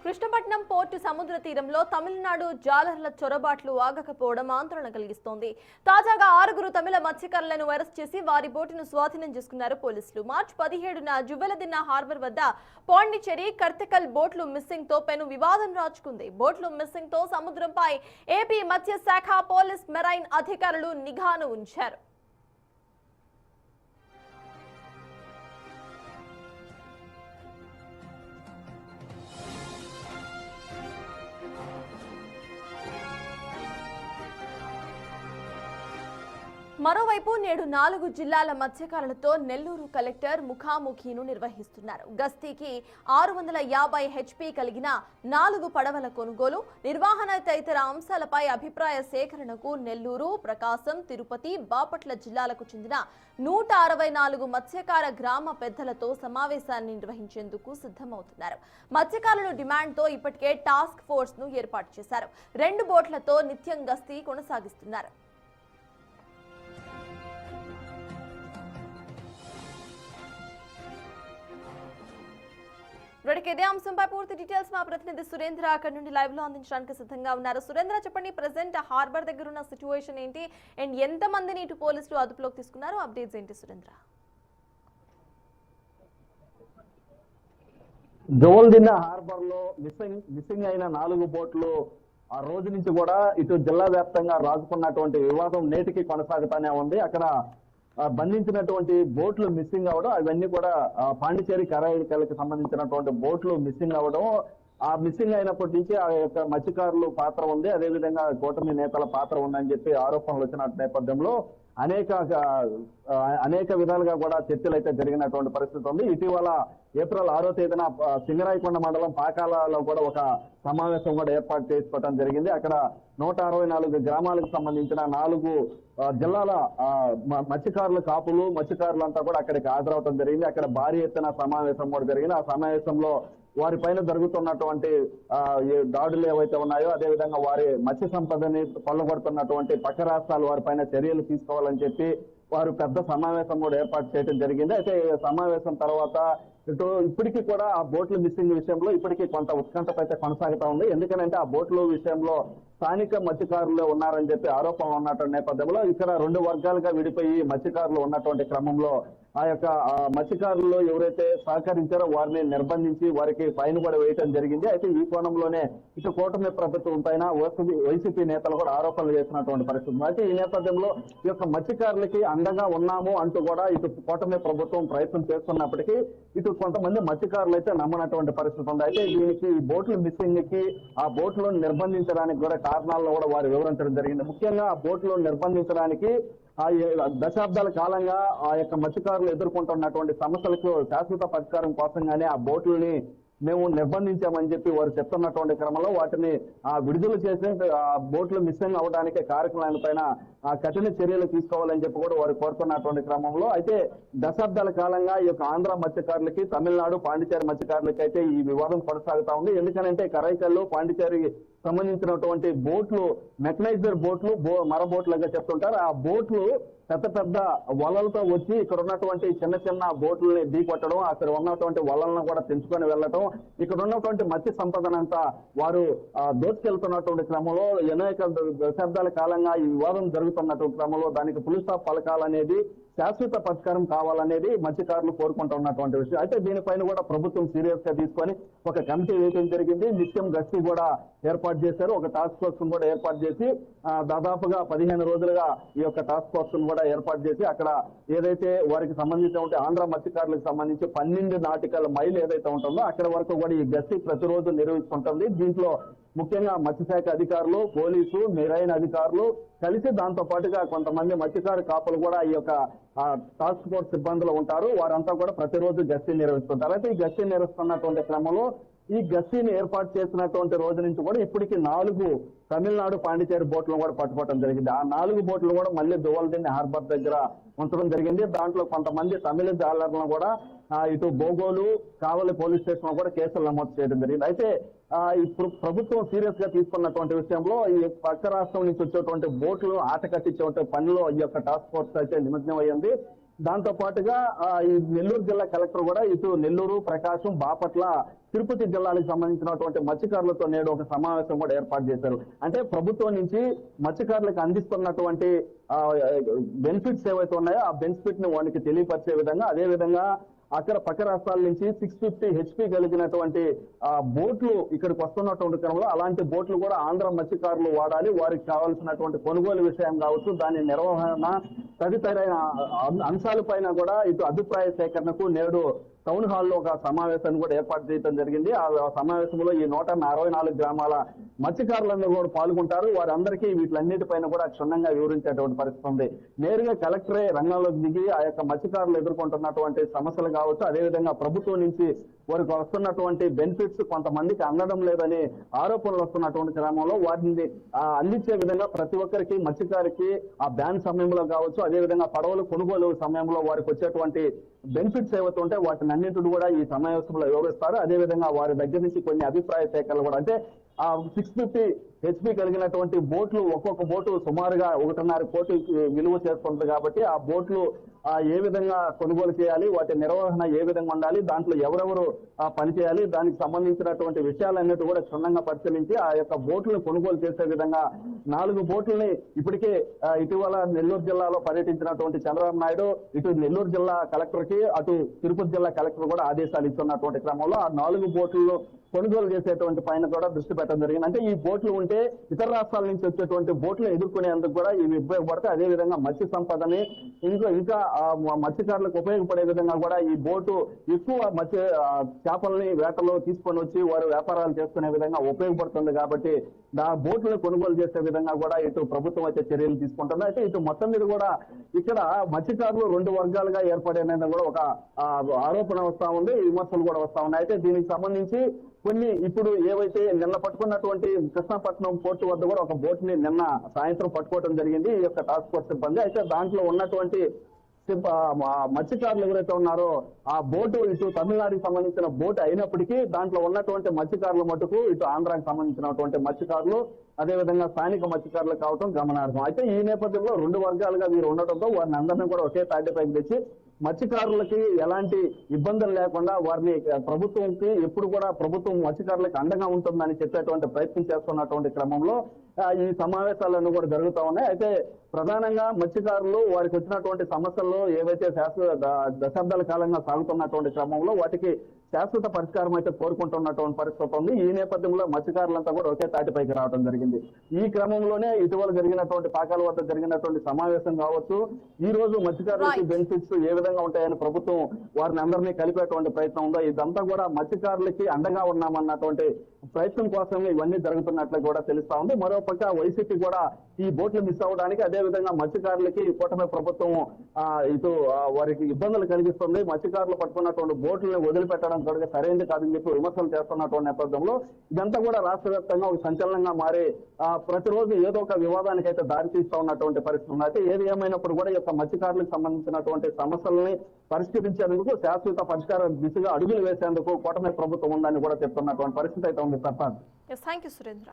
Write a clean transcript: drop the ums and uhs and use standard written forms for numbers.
Krishnapatnam port సముద్ర తీరంలో తమిళనాడు జాలర్ల చొరబాట్లు ఆగకపోవడం ఆందోళన కలిగిస్తోంది. తాజాగా 6 తమిళ మత్స్యకారులను అరెస్ట్ చేసి వారి బోటును స్వాధీనం చేసుకున్నారు పోలీసులు. మార్చి 17న జువ్వెలదిన్న హార్బర్ వద్ద పాండిచ్చేరి కర్తకల్ బోట్లు మిస్సింగ్ తో పెను వివాదం రాచుకుంది. బోట్లు మిస్సింగ్ తో సముద్రంపై ఏపీ మత్స్య శాఖ, పోలీస్, మెరైన్ అధికారులు నిఘాను ఉంచారు. మరోవైపు నేడు 4 జిల్లాల మత్స్యకారులతో నెల్లూరు కలెక్టర్ ముఖాముఖిను నిర్వహిస్తున్నారు. గస్తీకి 650 HP కలిగిన 4 పడవల కొనుగోలు, నిర్వహణ తదితర అంశాలపై అభిప్రాయ సేకరణకు నెల్లూరు, ప్రకాశం, తిరుపతి, బాపట్ల జిల్లాలకు చెందిన 164 మత్స్యకార గ్రామ పెద్దలతో సమావేశాన్ని నిర్వహించేందుకు సిద్ధమవుతున్నారు. మత్స్యకారుల డిమాండ్తో ఇప్పటికే టాస్క్ ఫోర్స్ ను ఏర్పాటు చేశారు. 2 బోట్లతో నిత్యం గస్తీ కొనసాగిస్తున్నారు. ఇదే అంశంపై పూర్తి డీటెయిల్స్ మా ప్రతినిధి సురేంద్ర అక్కడి నుండి లైవ్ లో అందించడానికి సిద్ధంగా ఉన్నారు. సురేంద్ర, చెప్పండి, ప్రెసెంట్ హార్బర్ దగ్గర ఉన్న సిచ్యువేషన్ ఏంటి అండ్ ఎంత మందిని ఇటు పోలీసులు అదుపులోకి తీసుకున్నారు? అప్డేట్స్ ఏంటి సురేంద్ర? జోవల్దిన్న హార్బర్ లో మిస్సింగ్ అయిన 4 బోట్లు ఆ రోజు నుంచి కూడా ఇటు జిల్లా వ్యాప్తంగా రాజుకున్నటువంటి వివాదం నేటికి కొనసాగుతానే ఉంది. అక్కడ బంధించినటువంటి బోట్లు మిస్సింగ్ అవడం, అవన్నీ కూడా పాండిచేరి కరైకలకి సంబంధించినటువంటి బోట్లు మిస్సింగ్ అవడం, ఆ మిస్సింగ్ అయినప్పటి నుంచి ఆ యొక్క మత్స్యకారులు పాత్ర ఉంది, అదేవిధంగా కూటమి నేతల పాత్ర ఉందని చెప్పి ఆరోపణలు వచ్చిన నేపథ్యంలో అనేక విధాలుగా కూడా చర్చలు అయితే జరిగినటువంటి పరిస్థితి ఉంది. ఇటీవల ఏప్రిల్ 6వ తేదీన సింగరాయకొండ మండలం పాకాలలో కూడా ఒక సమావేశం కూడా ఏర్పాటు చేసుకోవడం జరిగింది. అక్కడ 164 గ్రామాలకు సంబంధించిన 4 జిల్లాల మత్స్యకారుల కాపులు, మత్స్యకారులంతా కూడా అక్కడికి హాజరవడం జరిగింది. అక్కడ భారీ ఎత్తున సమావేశం కూడా జరిగింది. ఆ సమావేశంలో వారి పైన జరుగుతున్నటువంటి దాడులు ఏవైతే ఉన్నాయో, అదేవిధంగా వారి మత్స్య సంపదని కొల్లగొడుతున్నటువంటి పక్క రాష్ట్రాలు వారి పైన చర్యలు తీసుకోవాలని చెప్పి వారు పెద్ద సమావేశం కూడా ఏర్పాటు చేయడం జరిగింది. అయితే సమావేశం తర్వాత ఇప్పటికీ కూడా ఆ బోట్ల మిస్సింగ్ విషయంలో ఇప్పటికీ కొంత ఉత్కంఠత అయితే కొనసాగుతా ఉంది. ఎందుకంటే ఆ బోట్ల విషయంలో స్థానిక మత్స్యకారులు ఉన్నారని చెప్పి ఆరోపణలు ఉన్నటువంటి నేపథ్యంలో ఇక్కడ 2 వర్గాలుగా విడిపోయి మత్స్యకారులు ఉన్నటువంటి క్రమంలో ఆ యొక్క మత్స్యకారులు ఎవరైతే సహకరించారో వారిని నిర్బంధించి వారికి ఫైన్ కూడా వేయటం జరిగింది. అయితే ఈ కోణంలోనే ఇటు కూటమి ప్రభుత్వం పైన వైసీపీ నేతలు కూడా ఆరోపణలు చేసినటువంటి పరిస్థితి. అయితే ఈ నేపథ్యంలో ఈ యొక్క మత్స్యకారులకి అండగా ఉన్నాము అంటూ కూడా ఇటు కూటమి ప్రభుత్వం ప్రయత్నం చేస్తున్నప్పటికీ ఇటు కొంతమంది మత్స్యకారులు అయితే నమ్మనటువంటి పరిస్థితి ఉంది. అయితే దీనికి ఈ బోట్ల మిస్సింగ్ కి, ఆ బోట్లను నిర్బంధించడానికి కూడా కారణాలను కూడా వారు వివరించడం జరిగింది. ముఖ్యంగా ఆ బోట్లను నిర్బంధించడానికి దశాబ్దాల కాలంగా ఆ యొక్క మత్స్యకారులు ఎదుర్కొంటున్నటువంటి సమస్యలకు శాశ్వత పరిష్కారం కోసంగానే ఆ బోట్లని మేము నిర్బంధించామని చెప్పి వారు చెప్తున్నటువంటి క్రమంలో వాటిని విడుదల చేసి ఆ బోట్లు మిస్సింగ్ అవడానికి కార్యక్రమాల పైన కఠిన చర్యలు తీసుకోవాలని చెప్పి కూడా వారు కోరుతున్నటువంటి క్రమంలో అయితే దశాబ్దాల కాలంగా ఈ యొక్క ఆంధ్ర మత్స్యకారులకి, తమిళనాడు, పాండిచేరి మత్స్యకారులకి అయితే ఈ వివాదం కొనసాగుతా ఉంది. ఎందుకంటే కరైకల్లో పాండిచేరి సంబంధించినటువంటి బోట్లు మెకనైజ్డ్ బోట్లు, మర బోట్లుగా చెప్తుంటారు. ఆ బోట్లు పెద్ద వలలతో వచ్చి ఇక్కడ ఉన్నటువంటి చిన్న బోట్లని ఢీకొట్టడం, అక్కడ ఉన్నటువంటి వలలను కూడా తెంచుకొని వెళ్ళటం, ఇక్కడ ఉన్నటువంటి మత్స్య సంపదనంతా వారు దోచుకెళ్తున్నటువంటి క్రమంలో అనేక దశాబ్దాల కాలంగా ఈ వివాదం జరుగుతున్నటువంటి క్రమంలో దానికి ఫుల్ స్టాప్ పలకాలనేది, శాశ్వత పరిష్కారం కావాలనేది మత్స్యకారులు కోరుకుంటున్నటువంటి విషయం. అయితే దీనిపైన కూడా ప్రభుత్వం సీరియస్ గా తీసుకొని ఒక కమిటీ వేయడం జరిగింది. నిత్యం గస్తీ కూడా ఏర్పాటు చేశారు. ఒక టాస్క్ ఫోర్స్ కూడా ఏర్పాటు చేసి దాదాపుగా 15 రోజులుగా ఈ యొక్క టాస్క్ ఫోర్స్ కూడా ఏర్పాటు చేసి అక్కడ ఏదైతే వారికి సంబంధించిన ఆంధ్ర మత్స్యకారులకు సంబంధించి 12 నాటికల్ మైల్ ఏదైతే ఉంటుందో అక్కడ వరకు కూడా ఈ గస్తీ ప్రతిరోజు నిర్వహిస్తుంటుంది. దీంట్లో ముఖ్యంగా మత్స్యశాఖ అధికారులు, పోలీసు, మెరైన్ అధికారులు కలిసి దాంతో పాటుగా కొంతమంది మత్స్యకారు కాపులు కూడా ఈ యొక్క టాస్క్ ఫోర్స్ సిబ్బందులు ఉంటారు. వారంతా కూడా ప్రతిరోజు గస్తీ నిర్వహిస్తుంటారు. అయితే ఈ గస్తీ నిర్వహిస్తున్నటువంటి క్రమంలో ఈ గస్తీని ఏర్పాటు చేసినటువంటి రోజు నుంచి కూడా ఇప్పటికి 4 తమిళనాడు, పాండిచేరి బోట్లను కూడా పట్టుకోవడం జరిగింది. ఆ 4 బోట్లు కూడా మళ్ళీ జోవల్దిన్న హార్బర్ దగ్గర ఉంచడం జరిగింది. దాంట్లో కొంతమంది తమిళ జాలర్లను కూడా ఇటు బోగోలు, కావలి పోలీస్ స్టేషన్ కూడా కేసులు నమోదు చేయడం జరిగింది. అయితే ఇప్పుడు ప్రభుత్వం సీరియస్ గా తీసుకున్నటువంటి విషయంలో ఈ పక్క రాష్ట్రం నుంచి వచ్చేటువంటి బోట్లు ఆట కట్టించేటువంటి పనిలో ఈ యొక్క టాస్క్ ఫోర్స్ అయితే నిమగ్నం అయ్యింది. దాంతో పాటుగా ఈ నెల్లూరు జిల్లా కలెక్టర్ కూడా ఇటు నెల్లూరు, ప్రకాశం, బాపట్ల, తిరుపతి జిల్లాలకు సంబంధించినటువంటి మత్స్యకారులతో నేడు ఒక సమావేశం కూడా ఏర్పాటు చేశారు. అంటే ప్రభుత్వం నుంచి మత్స్యకారులకు అందిస్తున్నటువంటి బెనిఫిట్స్ ఏవైతే ఉన్నాయో ఆ బెనిఫిట్ ని వారికి తెలియపరిచే విధంగా, అదే విధంగా అక్కడ పక్క రాష్ట్రాల నుంచి 650 HP కలిగినటువంటి బోట్లు ఇక్కడికి వస్తున్నటువంటి క్రమంలో అలాంటి బోట్లు కూడా ఆంధ్ర మత్స్యకారులు వాడాలి, వారికి కావాల్సినటువంటి కొనుగోలు విషయం కావచ్చు, దాని నిర్వహణ తదితరైన అంశాలపైన కూడా ఇటు అభిప్రాయ సేకరణకు నేడు టౌన్ హాల్లో ఒక సమావేశాన్ని కూడా ఏర్పాటు చేయడం జరిగింది. ఆ సమావేశంలో ఈ 164 గ్రామాల మత్స్యకారులందరూ కూడా పాల్గొంటారు. వారందరికీ వీటిలన్నిటిపైన కూడా క్షుణ్ణంగా వివరించేటువంటి పరిస్థితి ఉంది. నేరుగా కలెక్టరే రంగంలోకి దిగి ఆ యొక్క మత్స్యకారులు ఎదుర్కొంటున్నటువంటి సమస్యలు కావచ్చు, అదేవిధంగా ప్రభుత్వం నుంచి వారికి వస్తున్నటువంటి బెనిఫిట్స్ కొంతమందికి అందడం లేదని ఆరోపణలు వస్తున్నటువంటి క్రమంలో వాటిని అందించే విధంగా ప్రతి ఒక్కరికి మత్స్యకారికి ఆ బ్యాన్ సమయంలో కావచ్చు, అదేవిధంగా పడవలు కొనుగోలు సమయంలో వారికి వచ్చేటువంటి బెనిఫిట్స్ ఏవైతే ఉంటే వాటిని అన్నింటిని కూడా ఈ సమావేశంలో వివరిస్తారు. అదేవిధంగా వారి దగ్గర నుంచి కొన్ని అభిప్రాయ సేకరణలు కూడా, అంటే 650 HP కలిగినటువంటి బోట్లు ఒక్కొక్క బోటు సుమారుగా 1.5 కోటి విలువ చేస్తుంది కాబట్టి ఆ బోట్లు ఏ విధంగా కొనుగోలు చేయాలి, వాటి నిర్వహణ ఏ విధంగా ఉండాలి, దాంట్లో ఎవరెవరు పనిచేయాలి, దానికి సంబంధించినటువంటి విషయాలన్నిటి కూడా క్షుణ్ణంగా పరిశీలించి ఆ యొక్క బోట్లను కొనుగోలు చేసే విధంగా 4 బోట్లని ఇప్పటికే ఇటీవల నెల్లూరు జిల్లాలో పర్యటించినటువంటి చంద్రబాబు నాయుడు ఇటు నెల్లూరు జిల్లా కలెక్టర్ కి అటు తిరుపతి జిల్లా కలెక్టర్ కూడా ఆదేశాలు ఇస్తున్నటువంటి క్రమంలో ఆ 4 బోట్లలో కొనుగోలు చేసేటువంటి పైన కూడా దృష్టి పెట్టడం జరిగింది. అంటే ఈ బోట్లు ఉంటే ఇతర రాష్ట్రాల నుంచి వచ్చేటువంటి బోట్లు ఎదుర్కొనేందుకు కూడా ఇవి ఉపయోగపడతాయి. అదేవిధంగా మత్స్య సంపదని ఇంకా మత్స్యకారులకు ఉపయోగపడే విధంగా కూడా ఈ బోటు ఎక్కువ చేపల్ని వేటలో తీసుకొని వచ్చి వారు వ్యాపారాలు చేసుకునే విధంగా ఉపయోగపడుతుంది. కాబట్టి బోట్లను కొనుగోలు చేసే విధంగా కూడా ఇటు ప్రభుత్వం అయితే చర్యలు తీసుకుంటుంది. అయితే ఇటు మొత్తం మీద కూడా ఇక్కడ మత్స్యకారులు 2 వర్గాలుగా ఏర్పడేది కూడా ఒక ఆరోపణ వస్తా ఉంది, విమర్శలు కూడా వస్తా ఉన్నాయి. అయితే దీనికి సంబంధించి కొన్ని ఇప్పుడు ఏవైతే నిన్న పట్టుకున్నటువంటి కృష్ణాపట్నం పోర్టు వద్ద కూడా ఒక బోట్ ని నిన్న సాయంత్రం పట్టుకోవడం జరిగింది ఈ యొక్క టాస్క్ ఫోర్స్ సిబ్బంది. అయితే దాంట్లో ఉన్నటువంటి మత్స్యకారులు ఎవరైతే ఉన్నారో ఆ బోటు ఇటు తమిళనాడుకి సంబంధించిన బోటు అయినప్పటికీ దాంట్లో ఉన్నటువంటి మత్స్యకారుల మటుకు ఇటు ఆంధ్రాకి సంబంధించినటువంటి మత్స్యకారులు, అదేవిధంగా స్థానిక మత్స్యకారులు కావడం గమనార్హం. అయితే ఈ నేపథ్యంలో 2 వర్గాలుగా వీరు ఉండటంతో వారిని అందరినీ కూడా ఒకే తాటిపైకి తెచ్చి మత్స్యకారులకి ఎలాంటి ఇబ్బందులు లేకుండా వారిని ప్రభుత్వంకి ఎప్పుడు కూడా ప్రభుత్వం మత్స్యకారులకు అండగా ఉంటుందని చెప్పేటువంటి ప్రయత్నం చేస్తున్నటువంటి క్రమంలో ఈ సమావేశాలన్నీ కూడా జరుగుతూ ఉన్నాయి. అయితే ప్రధానంగా మత్స్యకారులు వారికి వచ్చినటువంటి సమస్యల్లో ఏవైతే దశాబ్దాల కాలంగా సాగుతున్నటువంటి క్రమంలో వాటికి శాశ్వత పరిష్కారం అయితే కోరుకుంటున్నటువంటి పరిస్థితి ఉంది. ఈ నేపథ్యంలో మత్స్యకారులంతా కూడా ఒకే తాటిపైకి రావడం జరిగింది. ఈ క్రమంలోనే ఇటీవల జరిగినటువంటి పాకాల వద్ద జరిగినటువంటి సమావేశం కావచ్చు, ఈ రోజు మత్స్యకారులకి బెనిఫిట్స్ ఏ విధంగా ఉంటాయని ప్రభుత్వం వారిని అందరినీ కలిపేటువంటి ప్రయత్నం ఉందో, ఇదంతా కూడా మత్స్యకారులకి అండగా ఉన్నామన్నటువంటి ప్రయత్నం కోసమే ఇవన్నీ జరుగుతున్నట్లు కూడా తెలుస్తా ఉంది. మరోపక్క వైసీపీ కూడా ఈ బోట్లు మిస్ అవ్వడానికి, అదేవిధంగా మత్స్యకారులకి కూటమి ప్రభుత్వం ఇటు వారికి ఇబ్బందులు కలిగిస్తుంది, మత్స్యకారులు పట్టుకున్నటువంటి బోట్లను వదిలిపెట్టడం కూడా సరైనది కాదని చెప్పి విమర్శలు చేస్తున్నటువంటి నేపథ్యంలో ఇదంతా కూడా రాష్ట్ర వ్యాప్తంగా ఒక సంచలనంగా మారి ప్రతిరోజు ఏదో ఒక వివాదానికి అయితే దారి తీస్తా ఉన్నటువంటి పరిస్థితి ఉంది. అయితే ఏది ఏమైనప్పుడు కూడా ఈ యొక్క మత్స్యకారులకు సంబంధించినటువంటి సమస్యలని పరిష్కరించేందుకు శాశ్వత పరిష్కార దిశగా అడుగులు వేసేందుకు కూటమి ప్రభుత్వం ఉందని కూడా చెప్తున్నటువంటి పరిస్థితి అయితే ఉంది. Thank you Surendra.